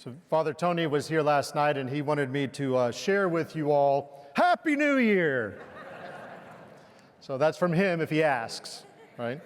So Father Tony was here last night, and he wanted me to share with you all, Happy New Year! So that's from him if he asks, right?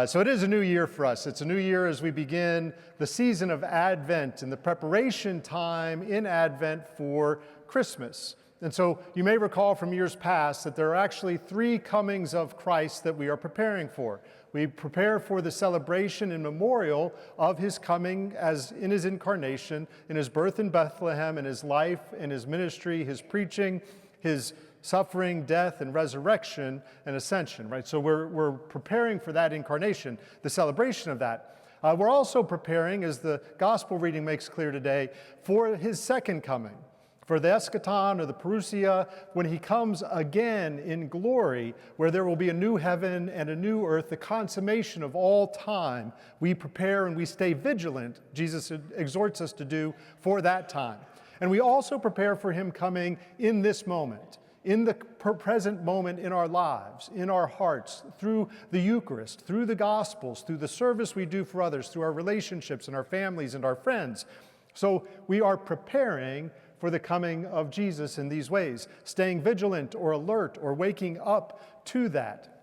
So it is a new year for us. It's a new year as we begin the season of Advent and the preparation time in Advent for Christmas. And so you may recall from years past that there are actually 3 comings of Christ that we are preparing for. We prepare for the celebration and memorial of his coming as in his incarnation, in his birth in Bethlehem, in his life, in his ministry, his preaching, his suffering, death, and resurrection and ascension, right? So we're preparing for that incarnation, the celebration of that. We're also preparing, as the gospel reading makes clear today, for his second coming, for the eschaton or the parousia, when he comes again in glory, where there will be a new heaven and a new earth, the consummation of all time. We prepare and we stay vigilant, Jesus exhorts us to do, for that time. And we also prepare for him coming in this moment, in the present moment in our lives, in our hearts, through the Eucharist, through the Gospels, through the service we do for others, through our relationships and our families and our friends. So we are preparing for the coming of Jesus in these ways, staying vigilant or alert or waking up to that.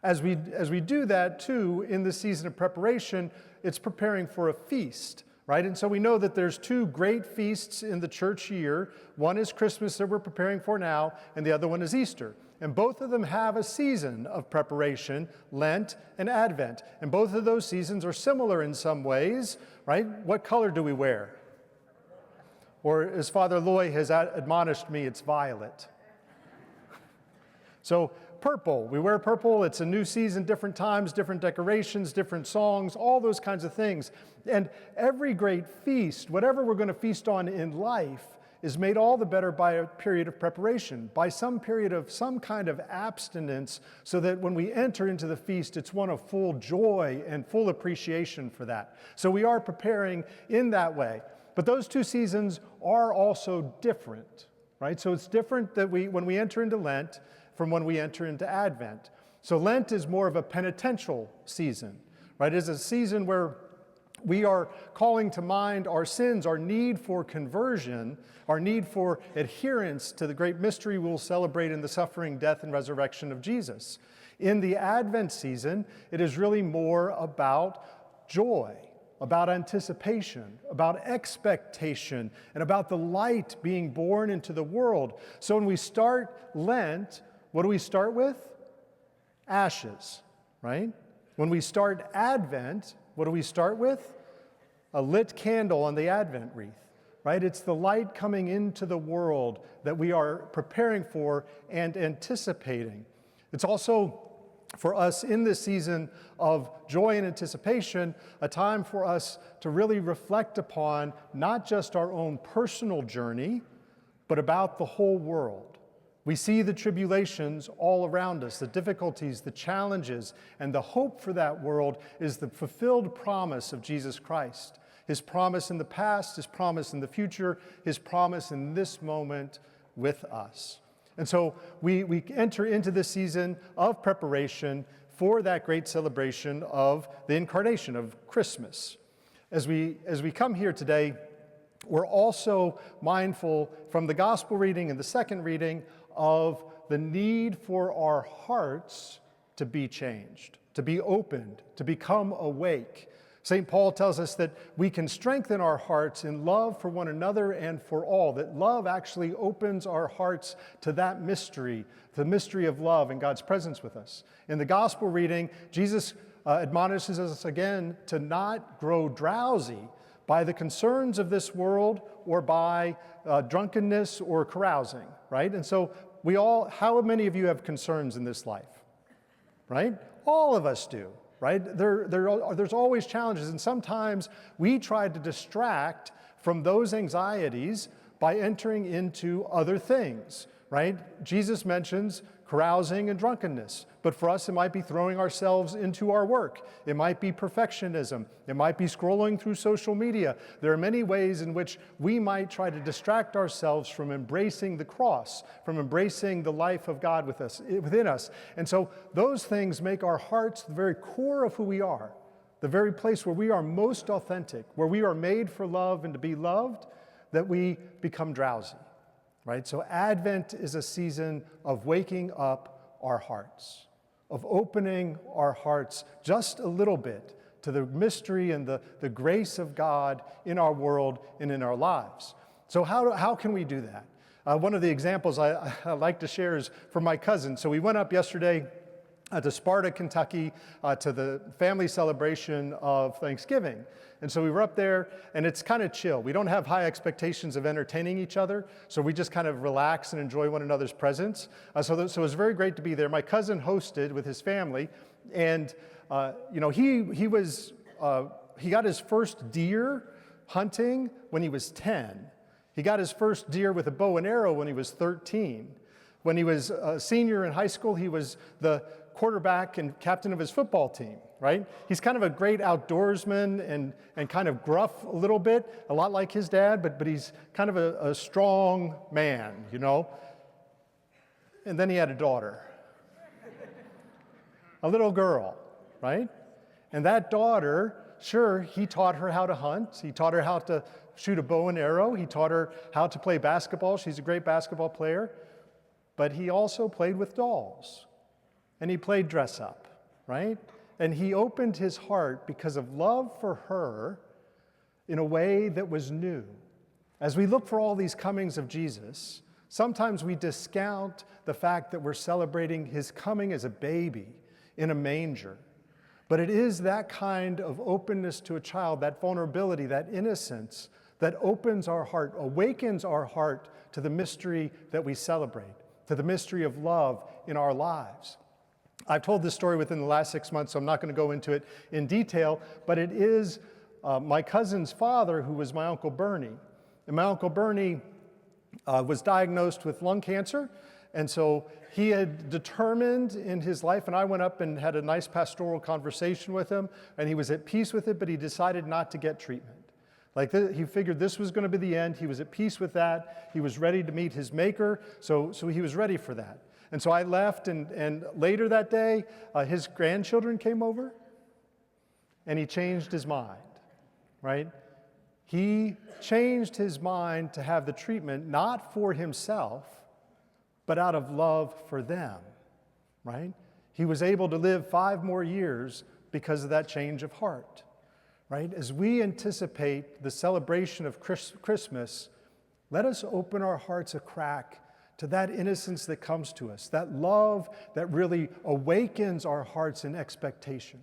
As we do that too in the season of preparation, it's preparing for a feast, right? And so we know that there's 2 great feasts in the church year. One is Christmas that we're preparing for now, and the other one is Easter. And both of them have a season of preparation, Lent and Advent. And both of those seasons are similar in some ways, right? What color do we wear? Or as Father Loy has admonished me, it's violet. So purple, we wear purple. It's a new season, different times, different decorations, different songs, all those kinds of things. And every great feast, whatever we're going to feast on in life, is made all the better by a period of preparation, by some period of some kind of abstinence, so that when we enter into the feast, it's one of full joy and full appreciation for that. So we are preparing in that way. But those 2 seasons are also different, right? So it's different that when we enter into Lent from when we enter into Advent. So Lent is more of a penitential season, right? It's a season where we are calling to mind our sins, our need for conversion, our need for adherence to the great mystery we'll celebrate in the suffering, death, and resurrection of Jesus. In the Advent season, it is really more about joy, about anticipation, about expectation, and about the light being born into the world. So when we start Lent, what do we start with? Ashes, right? When we start Advent, what do we start with? A lit candle on the Advent wreath, right? It's the light coming into the world that we are preparing for and anticipating. It's also, for us in this season of joy and anticipation, a time for us to really reflect upon not just our own personal journey, but about the whole world. We see the tribulations all around us, the difficulties, the challenges, and the hope for that world is the fulfilled promise of Jesus Christ. His promise in the past, his promise in the future, his promise in this moment with us. And so we enter into this season of preparation for that great celebration of the incarnation of Christmas. As we come here today, we're also mindful from the gospel reading and the second reading of the need for our hearts to be changed, to be opened, to become awake. St. Paul tells us that we can strengthen our hearts in love for one another and for all, that love actually opens our hearts to that mystery, the mystery of love and God's presence with us. In the gospel reading, Jesus admonishes us again to not grow drowsy by the concerns of this world or by drunkenness or carousing, right? And so how many of you have concerns in this life, right? All of us do. Right? There's always challenges, and sometimes we try to distract from those anxieties by entering into other things, right? Jesus mentions carousing and drunkenness, but for us it might be throwing ourselves into our work. It might be perfectionism. It might be scrolling through social media. There are many ways in which we might try to distract ourselves from embracing the cross, from embracing the life of God within us. And so those things make our hearts the very core of who we are, the very place where we are most authentic, where we are made for love and to be loved, that we become drowsy, right? So Advent is a season of waking up our hearts, of opening our hearts just a little bit to the mystery and the grace of God in our world and in our lives. So how can we do that? One of the examples I like to share is from my cousin. So we went up yesterday to Sparta, Kentucky, to the family celebration of Thanksgiving. And so we were up there, and it's kind of chill. We don't have high expectations of entertaining each other, so we just kind of relax and enjoy one another's presence. So it was very great to be there. My cousin hosted with his family, and he got his first deer hunting when he was 10. He got his first deer with a bow and arrow when he was 13. When he was a senior in high school, he was the quarterback and captain of his football team, right? He's kind of a great outdoorsman and kind of gruff a little bit, a lot like his dad, but he's kind of a strong man, you know? And then he had a daughter, a little girl, right? And that daughter, sure, he taught her how to hunt. He taught her how to shoot a bow and arrow. He taught her how to play basketball. She's a great basketball player. But he also played with dolls. And he played dress up, right? And he opened his heart because of love for her in a way that was new. As we look for all these comings of Jesus, sometimes we discount the fact that we're celebrating his coming as a baby in a manger. But it is that kind of openness to a child, that vulnerability, that innocence, that opens our heart, awakens our heart to the mystery that we celebrate, to the mystery of love in our lives. I've told this story within the last 6 months, so I'm not going to go into it in detail, but it is my cousin's father who was my Uncle Bernie. And my Uncle Bernie was diagnosed with lung cancer, and so he had determined in his life, and I went up and had a nice pastoral conversation with him, and he was at peace with it, but he decided not to get treatment. He figured this was going to be the end. He was at peace with that. He was ready to meet his maker, so he was ready for that. And so I left, and later that day, his grandchildren came over, and he changed his mind, right? He changed his mind to have the treatment not for himself, but out of love for them, right? He was able to live 5 more years because of that change of heart, right? As we anticipate the celebration of Christmas, let us open our hearts a crack to that innocence that comes to us, that love that really awakens our hearts in expectation,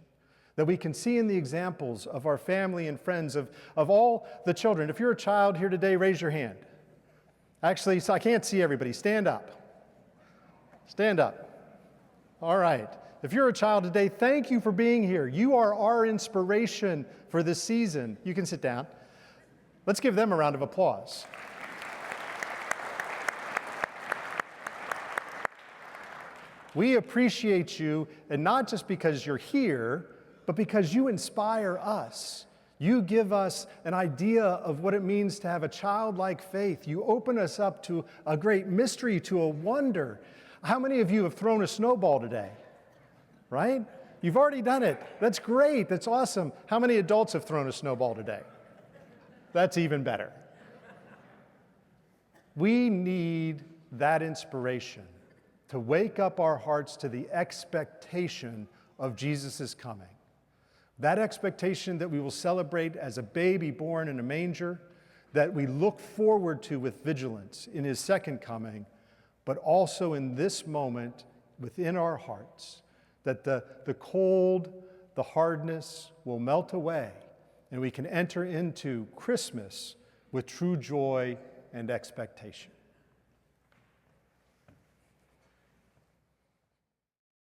that we can see in the examples of our family and friends, of all the children. If you're a child here today, raise your hand. Actually, so I can't see everybody. Stand up. Stand up. All right. If you're a child today, thank you for being here. You are our inspiration for this season. You can sit down. Let's give them a round of applause. We appreciate you, and not just because you're here, but because you inspire us. You give us an idea of what it means to have a childlike faith. You open us up to a great mystery, to a wonder. How many of you have thrown a snowball today? Right? You've already done it. That's great. That's awesome. How many adults have thrown a snowball today? That's even better. We need that inspiration to wake up our hearts to the expectation of Jesus' coming. That expectation that we will celebrate as a baby born in a manger, that we look forward to with vigilance in his second coming, but also in this moment within our hearts, that the cold, the hardness will melt away, and we can enter into Christmas with true joy and expectation.